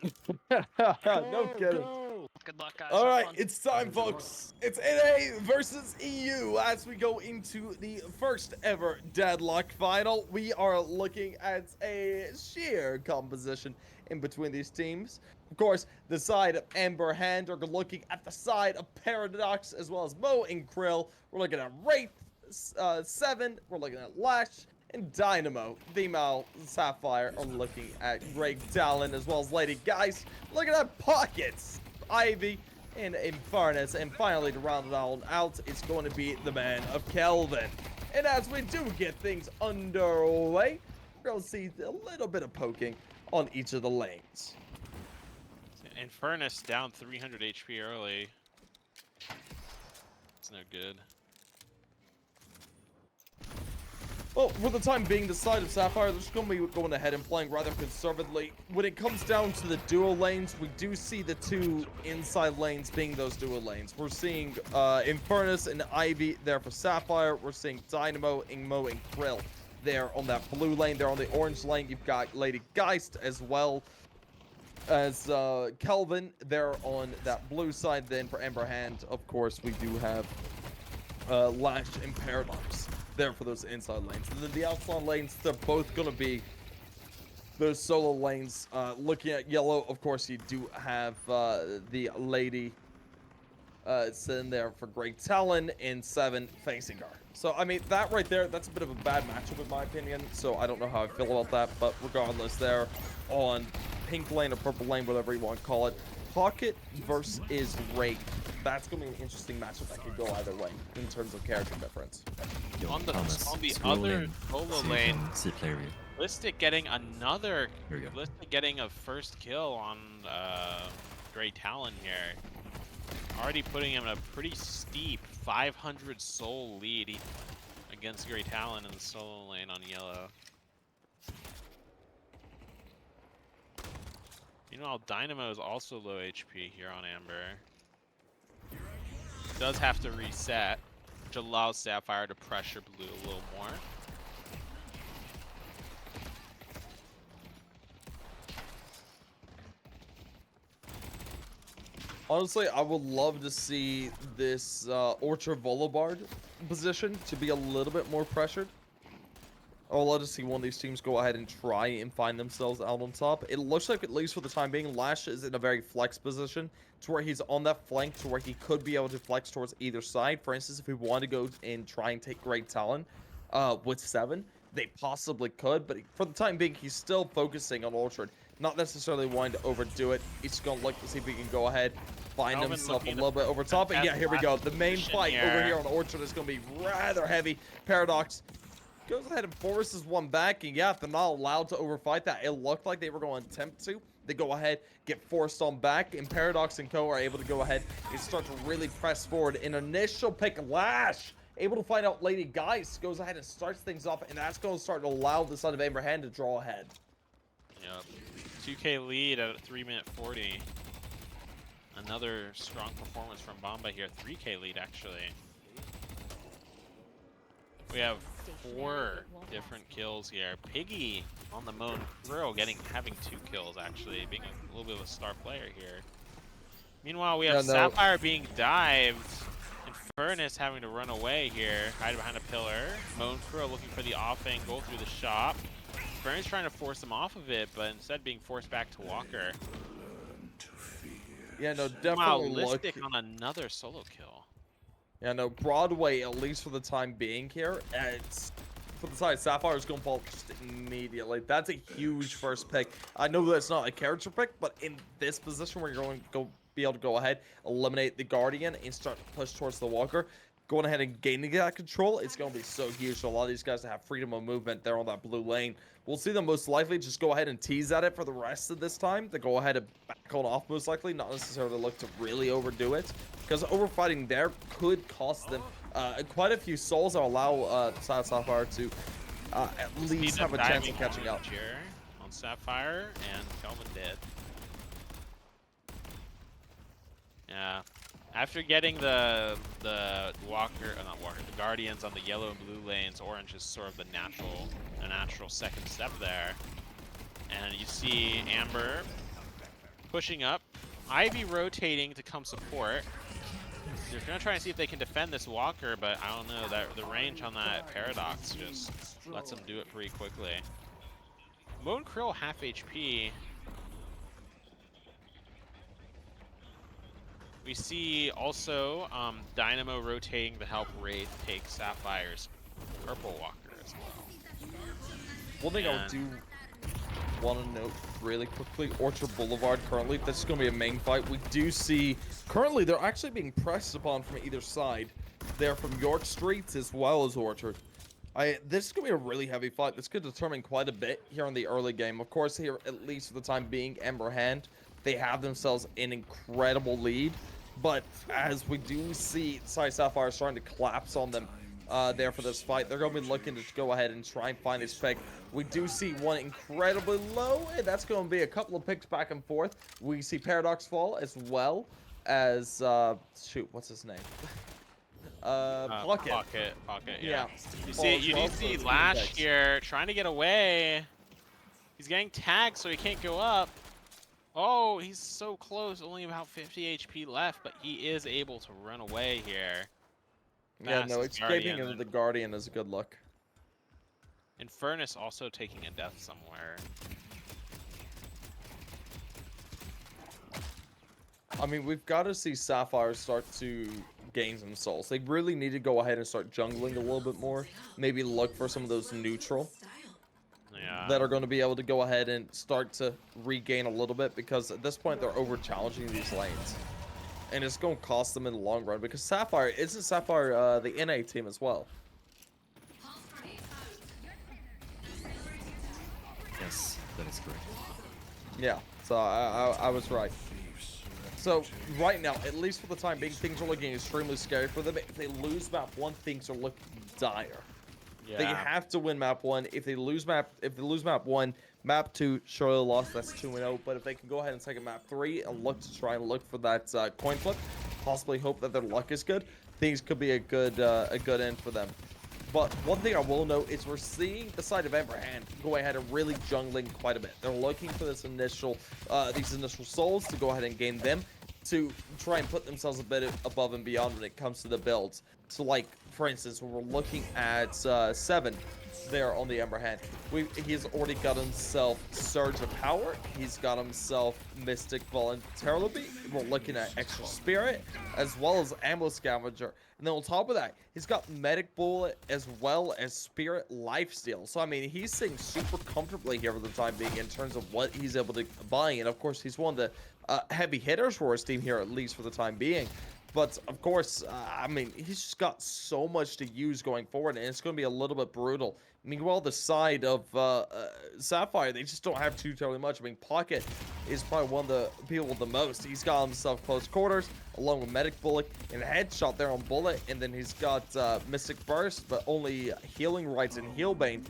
No kidding. Good luck, guys. All Have right, fun. it's time, folks. It's NA versus EU as we go into the first ever deadlock final. We are looking at a sheer composition in between these teams. Of course, the side of Amber Hand are looking at the side of Paradox as well as Mo and Krill. We're looking at Wraith 7. We're looking at Lash and Dynamo. Female Sapphire are looking at Greg Talon as well as Lady Geist. Looking at Pockets, Ivy, and Infernos. And finally, to round it all out, it's going to be the man of Kelvin. And as we do get things underway, we're going to see a little bit of poking on each of the lanes. Infernus down 300 HP early. It's no good. Well, for the time being, the side of Sapphire, they're just going to be going ahead and playing rather conservatively. When it comes down to the duo lanes, we do see the two inside lanes being those duo lanes. We're seeing Infernus and Ivy there for Sapphire. We're seeing Dynamo, Ingmo, and Krill there on that blue lane. There on the orange lane, you've got Lady Geist as well as Kelvin there on that blue side. Then for Amber Hand, of course, we do have Lash and Paradox there for those inside lanes. And then the outside lanes, they're both going to be those solo lanes. Looking at yellow, of course, you do have the lady sitting there for Greg Talon in 7 facing her. So, I mean, that right there, that's a bit of a bad matchup in my opinion. So, I don't know how I feel about that. But regardless, there on pink lane or purple lane, whatever you want to call it, Pocket versus Wraith. That's going to be an interesting matchup that could go either way in terms of character difference. On the other solo lane, Listic getting another. Listic getting a first kill on Great Talon here. Already putting him in a pretty steep 500 soul lead against Great Talon in the solo lane on yellow. Meanwhile, Dynamo is also low HP here on Amber. Does have to reset, which allows Sapphire to pressure blue a little more. Honestly, I would love to see this Orchard Volibard position to be a little bit more pressured. I would love to see one of these teams go ahead and try and find themselves out on top. It looks like, at least for the time being, Lash is in a very flex position to where he's on that flank to where he could be able to flex towards either side. For instance, if he wanted to go and try and take Great Talon with 7, they possibly could. But for the time being, he's still focusing on Orchard. Not necessarily wanting to overdo it. He's just going to look to see if he can go ahead, find himself a little bit over top. And yeah, here we go. The main fight over here on Orchard is going to be rather heavy. Paradox goes ahead and forces one back, and yeah, if they're not allowed to overfight that, it looked like they were going to attempt to. They go ahead, get forced on back, and Paradox and Co are able to go ahead and start to really press forward. An initial pick, Lash, able to find out Lady Geist, goes ahead and starts things off, and that's going to start to allow the side of Amber Hand to draw ahead. Yep. 2K lead at 3:40. Another strong performance from Bomba here. 3K lead, actually. We have 4 different kills here. Piggy on the Moan Throw having 2 kills, actually, being a little bit of a star player here. Meanwhile, we have Sapphire being dived. Infernus having to run away here, hide behind a pillar. Moan Throw looking for the off angle through the shop. Infernus trying to force him off of it, but instead being forced back to Walker. Yeah, no, definitely Listic on another solo kill. Yeah, no, Broadway, at least for the time being here, it's for the side, Sapphire is going to fall just immediately. That's a huge first pick. I know that's not a character pick, but in this position where you're going to be able to go ahead, eliminate the Guardian, and start to push towards the Walker, going ahead and gaining that control, it's going to be so huge. So a lot of these guys have freedom of movement there on that blue lane. We'll see them most likely just go ahead and tease at it for the rest of this time. They go ahead and back on off most likely, not necessarily look to really overdo it, because overfighting there could cost them quite a few souls or allow Sapphire to at least have a chance of catching up. Here on Sapphire, and Kelvin dead. Yeah. After getting the Guardians on the yellow and blue lanes, orange is sort of the natural second step there. And you see Amber pushing up. Ivy rotating to come support. They're gonna try and see if they can defend this Walker, but I don't know, that the range on that Paradox just lets them do it pretty quickly. Moon Krill half HP. We see also Dynamo rotating to help Wraith take Sapphire's purple Walker as well. One thing I do want to note really quickly, Orchard Boulevard currently, this is going to be a main fight. We do see, currently they're actually being pressed upon from either side. They're from York Streets as well as Orchard. This is going to be a really heavy fight. This could determine quite a bit here in the early game. Of course, here, at least for the time being, Ember Hand, they have themselves an incredible lead. But as we do see Sapphire starting to collapse on them there for this fight, they're going to be looking to go ahead and try and find his pick. We do see one incredibly low, and that's going to be a couple of picks back and forth. We see Paradox fall as well as, shoot, what's his name? Pocket. Pocket, yeah. Yeah. You do see Lash here trying to get away. He's getting tagged, so he can't go up. Oh, he's so close, only about 50 HP left, but he is able to run away here. Yeah, no, escaping into the Guardian is a good look. Infernus also taking a death somewhere. I mean, we've got to see Sapphire start to gain some souls. They really need to go ahead and start jungling a little bit more. Maybe look for some of those neutral. Yeah. That are going to be able to go ahead and start to regain a little bit, because at this point they're over challenging these lanes, and it's going to cost them in the long run, because Sapphire isn't Sapphire the NA team as well. Yes, that is correct. Yeah, so I was right. So right now, at least for the time being, things are looking extremely scary for them. If they lose map 1, things are looking dire. Yeah. They have to win map 1. If they lose map 1, map 2 surely lost. That's 2-0. But if they can go ahead and take a map 3 and look for that coin flip, possibly hope that their luck is good, things could be a good end for them. But one thing I will note is we're seeing the side of Ember Hand go ahead and really jungling quite a bit. They're looking for these initial souls to go ahead and gain them to try and put themselves a bit above and beyond when it comes to the builds. So, like, for instance, when we're looking at 7 there on the Ember Hand, he's already got himself Surge of Power. He's got himself Mystic Voluntarily. We're looking at Extra Spirit, as well as Ammo Scavenger. And then on top of that, he's got Medic Bullet as well as Spirit Lifesteal. So, I mean, he's sitting super comfortably here for the time being in terms of what he's able to buy. And, of course, he's one of the heavy hitters for his team here, at least for the time being. But, of course, I mean, he's just got so much to use going forward, and it's going to be a little bit brutal. Meanwhile, the side of Sapphire, they just don't have too terribly much. I mean, Pocket is probably one of the people with the most. He's got himself close quarters, along with Medic Bullet, and a headshot there on Bullet, and then he's got Mystic Burst, but only Healing Rights and Healbane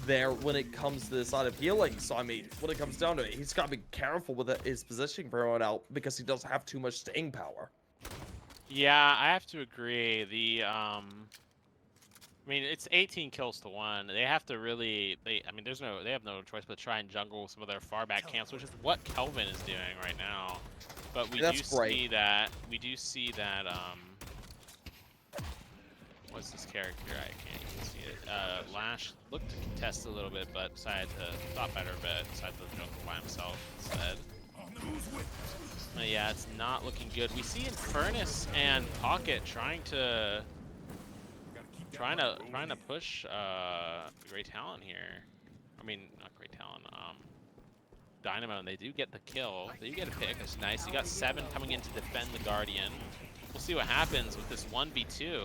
there when it comes to the side of healing. So, I mean, when it comes down to it, he's got to be careful with his positioning for everyone out, because he doesn't have too much staying power. Yeah, I have to agree. I mean, it's 18 kills to 1. They have to really, they have no choice but to try and jungle some of their far back camps, which is what Kelvin is doing right now. But we do see that, what's this character? I can't even see it. Lash looked to contest a little bit, but decided to, thought better of it, decided to jungle by himself instead. Yeah, it's not looking good. We see Infernus and Pocket trying to push Great Talon here. I mean, not Great Talon. Dynamo, and they do get the kill. They do get a pick. It's nice. You got 7 coming in to defend the Guardian. We'll see what happens with this 1v2.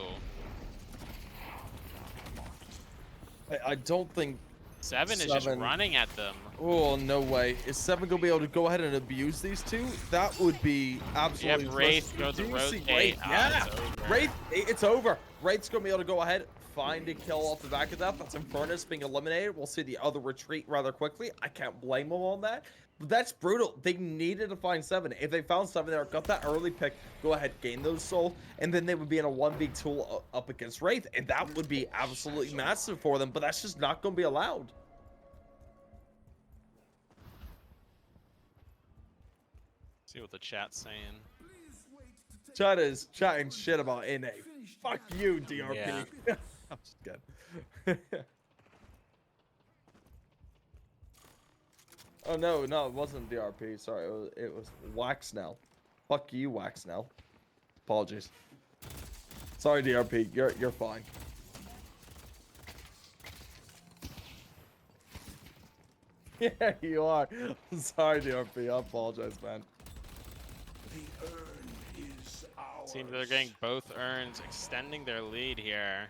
I don't think 7 is just running at them. Oh, no way. Is 7 going to be able to go ahead and abuse these two? That would be absolutely... Yeah, Wraith goes to rotate. Yeah, Wraith, it's over. Wraith's going to be able to go ahead, find a kill off the back of that. That's Infernus being eliminated. We'll see the other retreat rather quickly. I can't blame them on that. But that's brutal. They needed to find 7. If they found 7 there, got that early pick, go ahead, gain those souls, and then they would be in a 1v2 up against Wraith. And that would be absolutely massive for them, but that's just not going to be allowed. See what the chat's saying. Chat is chatting shit about NA. Fuck you, DRP. Yeah. I'm just kidding. Oh no, it wasn't DRP. Sorry, it was Wax now. Fuck you, Wax now. Apologies. Sorry, DRP. You're fine. Yeah, you are. I'm sorry, DRP. I apologize, man. Seems they're getting both urns, extending their lead here.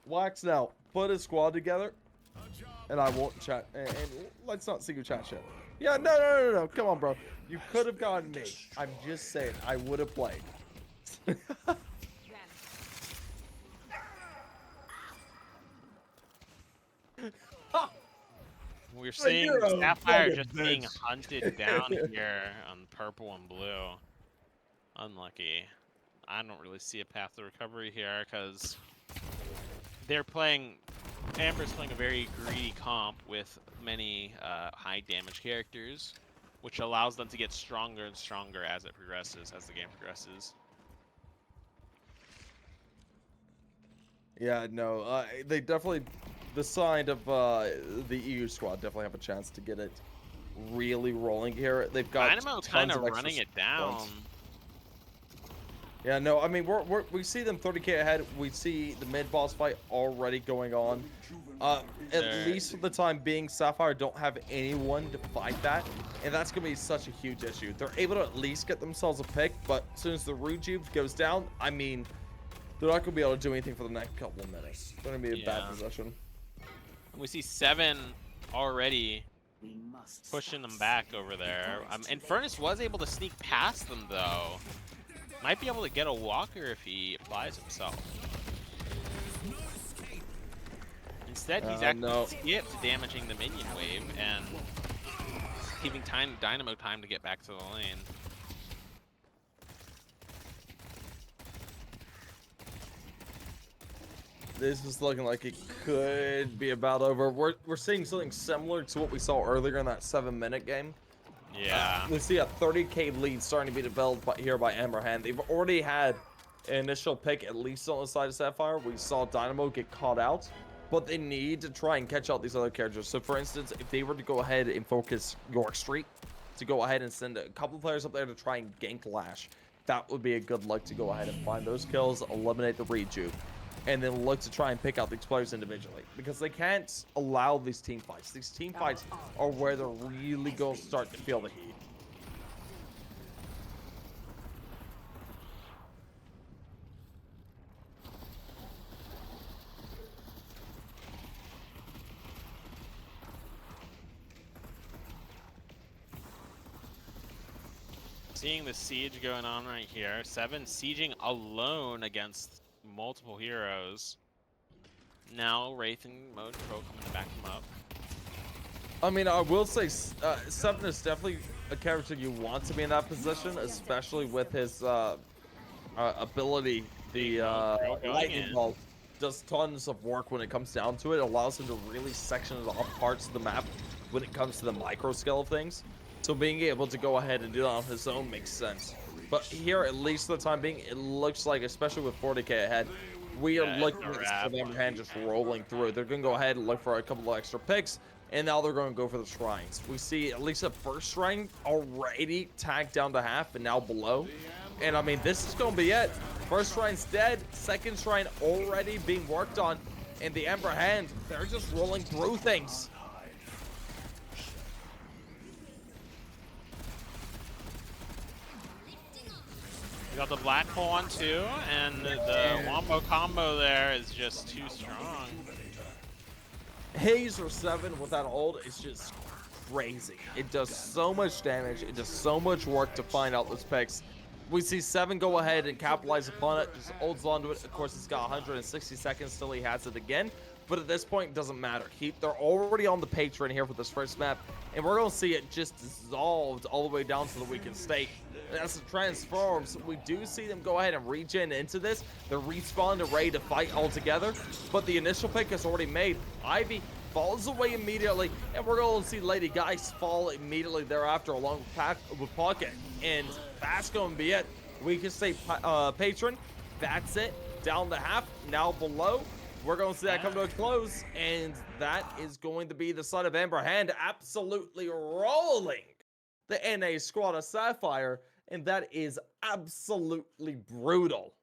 Wax now. Put a squad together, and I won't chat. And let's not see you chat shit. Yeah, no. Come on, bro. You could have gotten me. I'm just saying. I would have played. We're seeing Sapphire just being hunted down here on purple and blue. Unlucky. I don't really see a path to recovery here because they're playing. Amber's playing a very greedy comp with many high damage characters, which allows them to get stronger and stronger as it progresses, as the game progresses. Yeah, no, they definitely, the side of the EU squad definitely have a chance to get it really rolling here. They've got Dynamo kind of running it down. Yeah, no, I mean, we see them 30k ahead. We see the mid-boss fight already going on. At least for the time being, Sapphire don't have anyone to fight that, and that's going to be such a huge issue. They're able to at least get themselves a pick, but as soon as the Rujube goes down, I mean, they're not going to be able to do anything for the next couple of minutes. It's going to be a bad position. We see 7 already pushing them back over there. Infernus was able to sneak past them, though. Might be able to get a walker if he applies himself. Instead, he's actually skipped damaging the minion wave and giving Dynamo time to get back to the lane. This is looking like it could be about over. We're seeing something similar to what we saw earlier in that 7-minute game. Yeah. We see a 30k lead starting to be developed here by Hammerhand. They've already had an initial pick, at least on the side of Sapphire. We saw Dynamo get caught out, but they need to try and catch out these other characters. So, for instance, if they were to go ahead and focus York Street, to go ahead and send a couple players up there to try and gank Lash, that would be a good look to go ahead and find those kills, eliminate the Rejuve, and then look to try and pick out these players individually, because they can't allow these team fights. These team fights are where they're really going to start to feel the heat. Seeing the siege going on right here. 7 sieging alone against multiple heroes. Now Wraith and Mode Pro coming to back him up. I mean, I will say 7 is definitely a character you want to be in that position, especially with his ability. The Lightning Bolt does tons of work when it comes down to it. It allows him to really section off parts of the map when it comes to the micro scale of things. So being able to go ahead and do that on his own makes sense. But here, at least for the time being, it looks like, especially with 40k ahead, we are looking at this Hammerhand just rolling through. They're going to go ahead and look for a couple of extra picks, and now they're going to go for the shrines. We see at least a first shrine already tagged down to half and now below. And I mean, this is going to be it. First shrine's dead, second shrine already being worked on, and the Ember Hand, they're just rolling through things. Got the black hole on 2, and the wombo combo there is just too strong. Haze or 7 with that ult is just crazy. It does so much damage. It does so much work to find out those picks. We see 7 go ahead and capitalize upon it. Just holds onto it. Of course, he's got 160 seconds till he has it again. But at this point, it doesn't matter. They're already on the Patreon here for this first map, and we're going to see it just dissolved all the way down to the weakened state. And as it transforms, we do see them go ahead and regen into this. They're respawned and ready to fight all together, but the initial pick is already made. Ivy falls away immediately, and we're going to see Lady Geist fall immediately thereafter along with Pocket. And that's going to be it. We can say Patron, that's it. Down the half, now below. We're going to see that come to a close, and that is going to be the side of Amber Hand absolutely rolling the NA squad of Sapphire, and that is absolutely brutal.